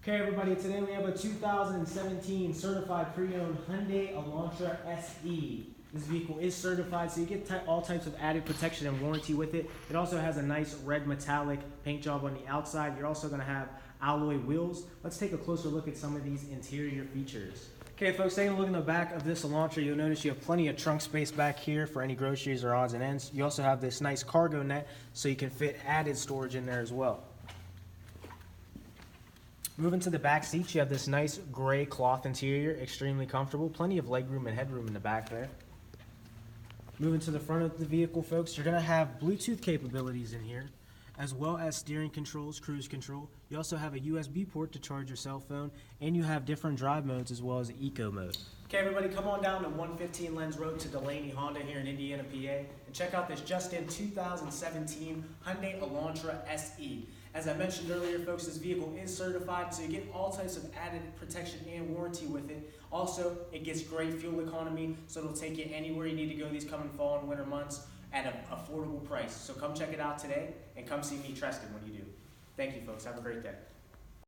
Okay, everybody, today we have a 2017 certified pre-owned Hyundai Elantra SE. This vehicle is certified, so you get all types of added protection and warranty with it. It also has a nice red metallic paint job on the outside. You're also going to have alloy wheels. Let's take a closer look at some of these interior features. Okay, folks, taking a look in the back of this Elantra, you'll notice you have plenty of trunk space back here for any groceries or odds and ends. You also have this nice cargo net, so you can fit added storage in there as well. Moving to the back seats, you have this nice gray cloth interior, extremely comfortable. Plenty of legroom and headroom in the back there. Moving to the front of the vehicle, folks, you're going to have Bluetooth capabilities in here, as well as steering controls, cruise control. You also have a USB port to charge your cell phone, and you have different drive modes as well as eco mode. Okay, everybody, come on down to 115 Lenz Rd to Delaney Honda here in Indiana, PA, and check out this just-in 2017 Hyundai Elantra SE. As I mentioned earlier, folks, this vehicle is certified, so you get all types of added protection and warranty with it. Also, it gets great fuel economy, so it'll take you anywhere you need to go these coming fall and winter months at an affordable price. So come check it out today, and come see me, Tristan, when you do. Thank you, folks. Have a great day.